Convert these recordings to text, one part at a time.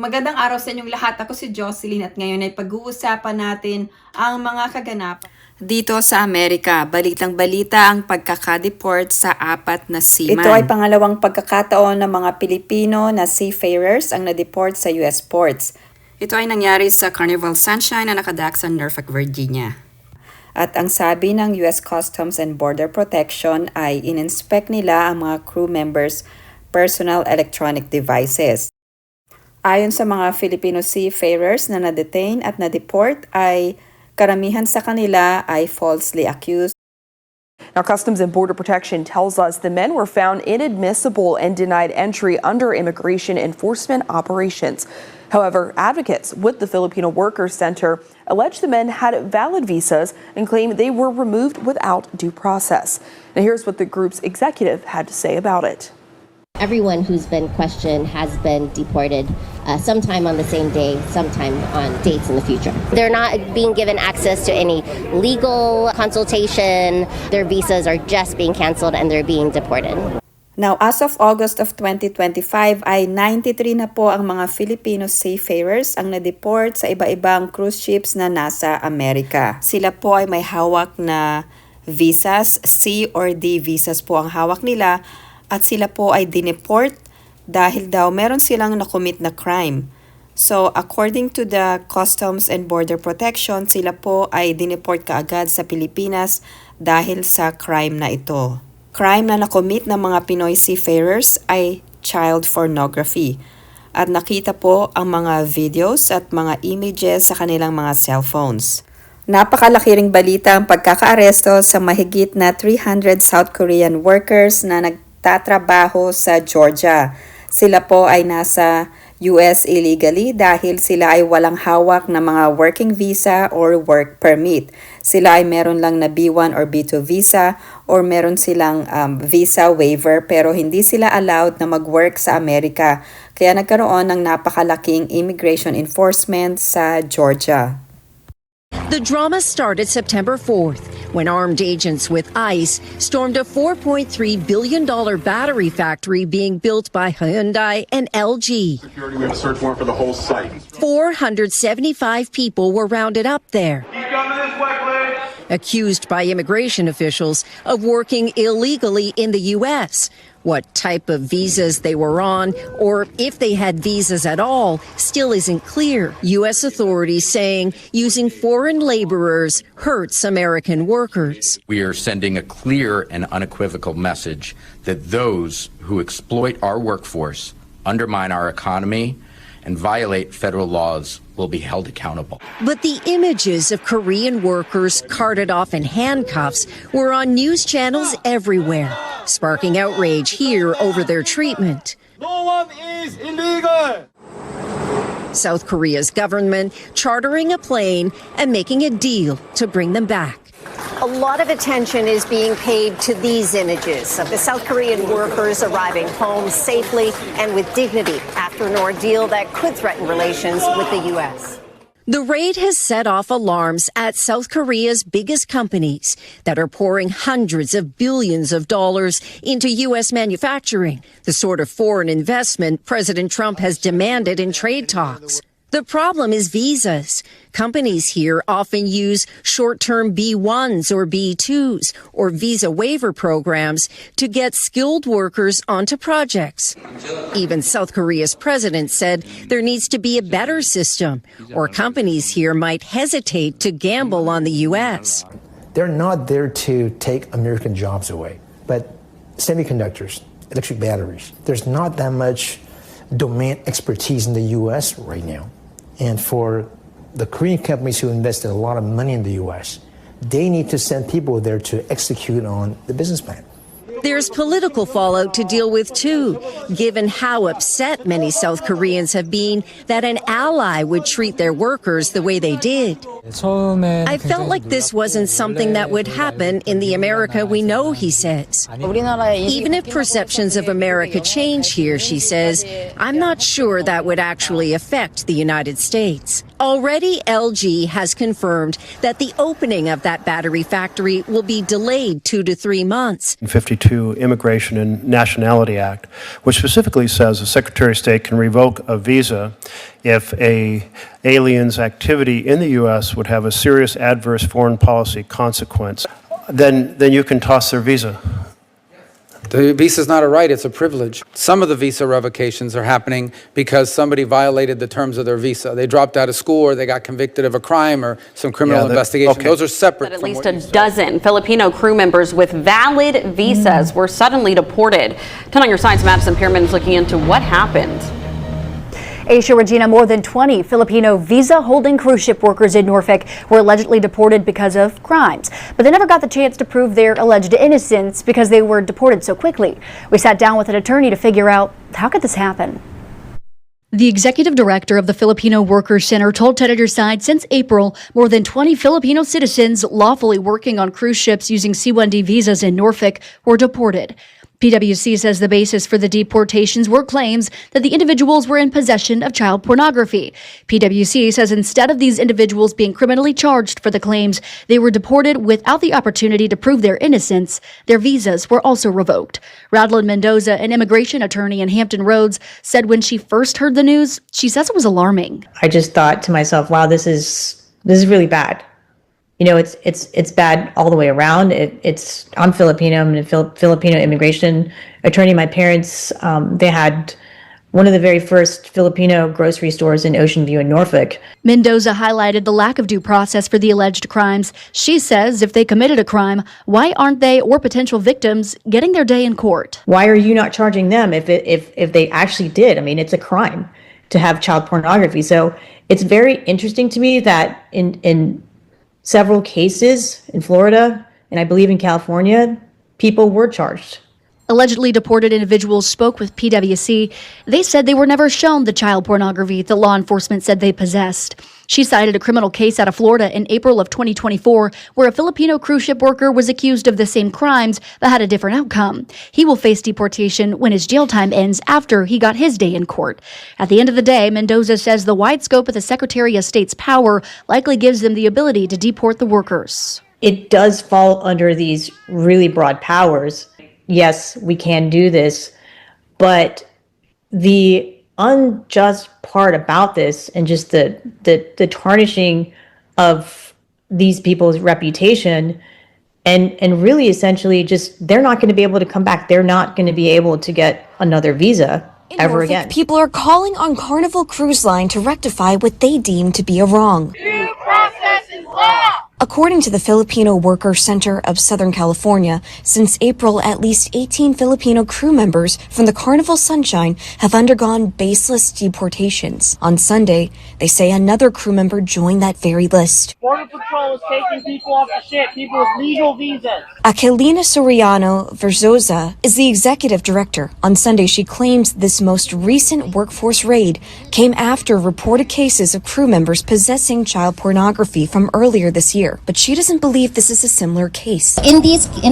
Magandang araw sa inyong lahat. Ako si Jocelyn at ngayon ay pag-uusapan natin ang mga kaganapan dito sa Amerika. Balitang-balita ang pagkakadeport sa 4 na seaman. Ito ay pangalawang pagkakataon ng mga Pilipino na seafarers ang nadeport sa US ports. Ito ay nangyari sa Carnival Sunshine na nakadak sa Norfolk, Virginia. At ang sabi ng US Customs and Border Protection ay in-inspect nila ang mga crew members' personal electronic devices. Ayon sa mga Filipino seafarers na na-detain at na-deport ay karamihan sa kanila ay falsely accused. Now, Customs and Border Protection tells us the men were found inadmissible and denied entry under immigration enforcement operations. However, advocates with the Filipino Workers Center allege the men had valid visas and claim they were removed without due process. Now, here's what the group's executive had to say about it. Everyone who's been questioned has been deported sometime on the same day, sometime on dates in the future. They're not being given access to any legal consultation. Their visas are just being canceled and they're being deported. Now, as of August of 2025 ay 93 na po ang mga Filipino seafarers ang na-deport sa iba-ibang cruise ships na nasa Amerika. Sila po ay may hawak na visas, C or D visas po ang hawak nila. At sila po ay dineport dahil daw meron silang nakomit na crime. So, according to the Customs and Border Protection, sila po ay dineport kaagad sa Pilipinas dahil sa crime na ito. Crime na nakomit ng mga Pinoy seafarers ay child pornography. At nakita po ang mga videos at mga images sa kanilang mga cellphones. Napakalaki ring balita ang pagkakaaresto sa mahigit na 300 South Korean workers na nagtatrabaho sa Georgia. Sila po ay nasa US illegally dahil sila ay walang hawak na mga working visa or work permit. Sila ay meron lang na B1 or B2 visa or meron silang visa waiver pero hindi sila allowed na mag-work sa Amerika. Kaya nagkaroon ng napakalaking immigration enforcement sa Georgia. The drama started September 4th when armed agents with ICE stormed a $4.3 billion battery factory being built by Hyundai and LG. Security, we have a search warrant for the whole site. 475 people were rounded up there, accused by immigration officials of working illegally in the U.S. What type of visas they were on, or if they had visas at all, still isn't clear. U.S. authorities saying using foreign laborers hurts American workers. We are sending a clear and unequivocal message that those who exploit our workforce, undermine our economy, and violate federal laws will be held accountable. But the images of Korean workers carted off in handcuffs were on news channels everywhere, sparking outrage here over their treatment. No one is illegal! South Korea's government chartering a plane and making a deal to bring them back. A lot of attention is being paid to these images of the South Korean workers arriving home safely and with dignity after an ordeal that could threaten relations with the U.S. The raid has set off alarms at South Korea's biggest companies that are pouring hundreds of billions of dollars into U.S. manufacturing, the sort of foreign investment President Trump has demanded in trade talks. The problem is visas. Companies here often use short-term B1s or B2s or visa waiver programs to get skilled workers onto projects. Even South Korea's president said there needs to be a better system, or companies here might hesitate to gamble on the U.S. They're not there to take American jobs away, but semiconductors, electric batteries, there's not that much domain expertise in the U.S. right now. And for the Korean companies who invested a lot of money in the U.S., they need to send people there to execute on the business plan. There's political fallout to deal with, too, given how upset many South Koreans have been that an ally would treat their workers the way they did. I felt like this wasn't something that would happen in the America we know, he says. Even if perceptions of America change here, she says, I'm not sure that would actually affect the United States. Already, LG has confirmed that the opening of that battery factory will be delayed 2 to 3 months. 52 Immigration and Nationality Act, which specifically says the Secretary of State can revoke a visa if a alien's activity in the U.S. would have a serious adverse foreign policy consequence, then you can toss their visa. The visa is not a right, it's a privilege. Some of the visa revocations are happening because somebody violated the terms of their visa. They dropped out of school or they got convicted of a crime or some criminal investigation. Okay. Those are separate. At least a dozen Filipino crew members with valid visas were suddenly deported. 10 on your side's Madison Pearman is looking into what happened. Asia Regina, more than 20 Filipino visa-holding cruise ship workers in Norfolk were allegedly deported because of crimes. But they never got the chance to prove their alleged innocence because they were deported so quickly. We sat down with an attorney to figure out, how could this happen? The executive director of the Filipino Workers Center told 10 on your side since April, more than 20 Filipino citizens lawfully working on cruise ships using C-1D visas in Norfolk were deported. PwC says the basis for the deportations were claims that the individuals were in possession of child pornography. PwC says instead of these individuals being criminally charged for the claims, they were deported without the opportunity to prove their innocence. Their visas were also revoked. Radlyn Mendoza, an immigration attorney in Hampton Roads, said when she first heard the news, she says it was alarming. I just thought to myself, wow, this is really bad. You know, it's bad all the way around. I'm Filipino. I'm a Filipino immigration attorney. My parents, they had one of the very first Filipino grocery stores in Ocean View in Norfolk. Mendoza highlighted the lack of due process for the alleged crimes. She says if they committed a crime, why aren't they or potential victims getting their day in court? Why are you not charging them if they actually did? I mean, it's a crime to have child pornography. So it's very interesting to me that in several cases in Florida, and I believe in California, people were charged. Allegedly deported individuals spoke with PwC. They said they were never shown the child pornography that law enforcement said they possessed. She cited a criminal case out of Florida in April of 2024 where a Filipino cruise ship worker was accused of the same crimes but had a different outcome. He will face deportation when his jail time ends after he got his day in court. At the end of the day, Mendoza says the wide scope of the Secretary of State's power likely gives them the ability to deport the workers. It does fall under these really broad powers. Yes, we can do this, but the unjust part about this and just the tarnishing of these people's reputation and really essentially just they're not going to be able to come back. They're not going to be able to get another visa ever again. People are calling on Carnival Cruise Line to rectify what they deem to be a wrong. Due process is law! According to the Filipino Workers Center of Southern California, since April, at least 18 Filipino crew members from the Carnival Sunshine have undergone baseless deportations. On Sunday, they say another crew member joined that very list. Border Patrol is taking people off the ship, people with legal visas. Aquilina Soriano Verzosa is the executive director. On Sunday, she claims this most recent workforce raid came after reported cases of crew members possessing child pornography from earlier this year. But she doesn't believe this is a similar case. In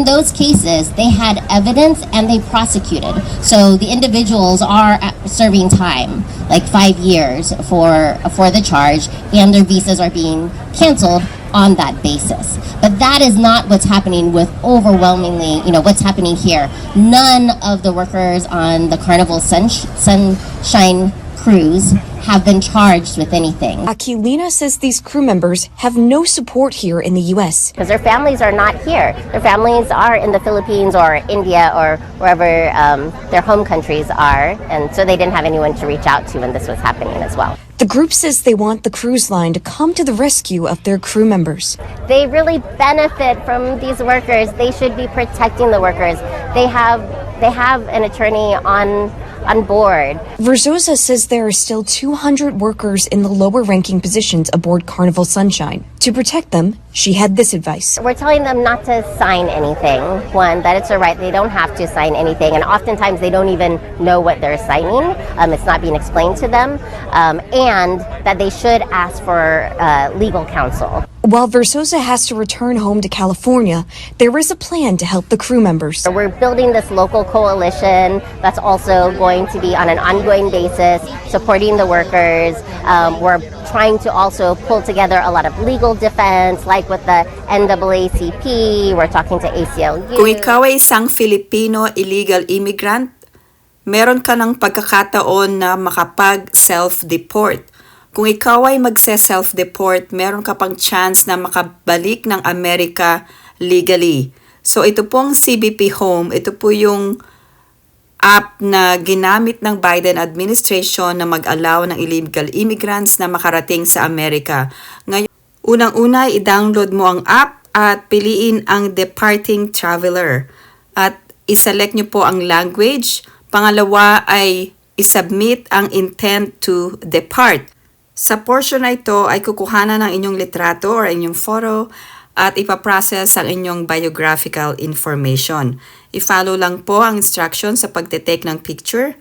those cases, they had evidence and they prosecuted. So the individuals are serving time, like 5 years for the charge, and their visas are being canceled on that basis. But that is not what's happening with overwhelmingly, what's happening here. None of the workers on the Carnival Sunshine cruise have been charged with anything. Aquilina says these crew members have no support here in the U.S. Because their families are not here. Their families are in the Philippines or India or wherever their home countries are. And so they didn't have anyone to reach out to when this was happening as well. The group says they want the cruise line to come to the rescue of their crew members. They really benefit from these workers. They should be protecting the workers. They have an attorney on board. Verzosa says there are still 200 workers in the lower ranking positions aboard Carnival Sunshine. To protect them, she had this advice. We're telling them not to sign anything. One, that it's a right. They don't have to sign anything. And oftentimes they don't even know what they're signing. It's not being explained to them. And that they should ask for legal counsel. While Verzosa has to return home to California, there is a plan to help the crew members. We're building this local coalition that's also going to be on an ongoing basis, supporting the workers. We're trying to also pull together a lot of legal defense, like with the NAACP. We're talking to ACLU. Kung ikaw ay isang Filipino illegal immigrant, meron ka ng pagkakataon na makapag self-deport. Kung ikaw ay magse-self-deport, meron ka pang chance na makabalik ng Amerika legally. So ito pong CBP Home, ito po yung app na ginamit ng Biden administration na mag-allow ng illegal immigrants na makarating sa Amerika. Ngayon, unang-una, i-download mo ang app at piliin ang departing traveler. At iselect nyo po ang language. Pangalawa ay isubmit ang intent to depart. Sa portion na ito ay kukuhanan ng inyong litrato or inyong photo at ipaprocess ang inyong biographical information. I-follow lang po ang instruction sa pagte-take ng picture.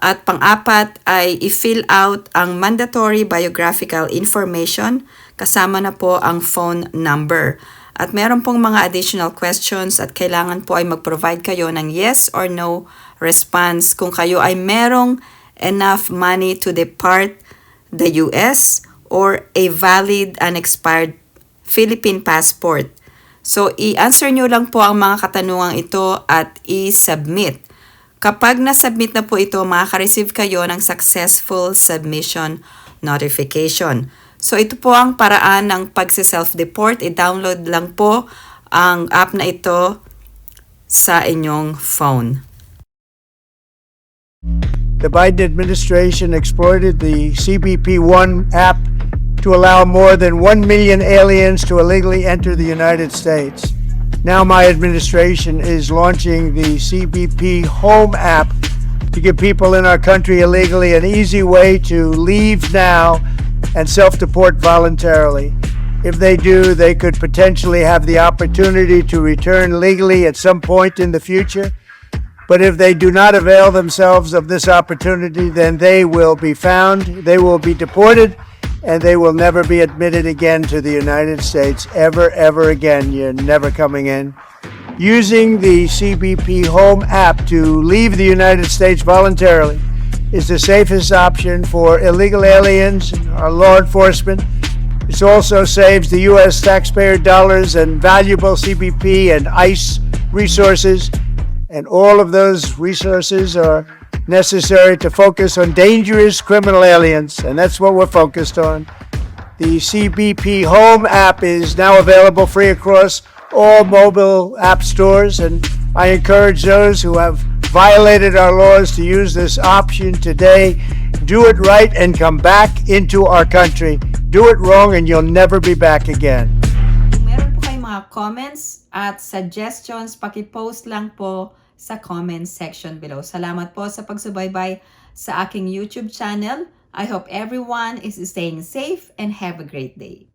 At pang-apat ay i-fill out ang mandatory biographical information kasama na po ang phone number. At meron pong mga additional questions at kailangan po ay mag-provide kayo ng yes or no response kung kayo ay merong enough money to depart the US or a valid unexpired Philippine passport. So, i-answer nyo lang po ang mga katanungang ito at i-submit. Kapag na-submit na po ito, makaka-receive kayo ng successful submission notification. So, ito po ang paraan ng pagsi-self-deport. I-download lang po ang app na ito sa inyong phone. The Biden administration exploited the CBP-1 app to allow more than 1 million aliens to illegally enter the United States. Now my administration is launching the CBP Home app to give people in our country illegally an easy way to leave now and self-deport voluntarily. If they do, they could potentially have the opportunity to return legally at some point in the future. But if they do not avail themselves of this opportunity, then they will be found, they will be deported, and they will never be admitted again to the United States, ever again. You're never coming in. Using the CBP Home app to leave the United States voluntarily is the safest option for illegal aliens and our law enforcement. It also saves the U.S. taxpayer dollars and valuable CBP and ICE resources. And all of those resources are necessary to focus on dangerous criminal aliens, and that's what we're focused on. The CBP Home app is now available free across all mobile app stores, and I encourage those who have violated our laws to use this option today. Do it right and come back into our country. Do it wrong and you'll never be back again. Kung meron po kayong mga comments at suggestions, paki-post lang po sa comment section below. Salamat po sa pagsubaybay sa aking YouTube channel. I hope everyone is staying safe and have a great day.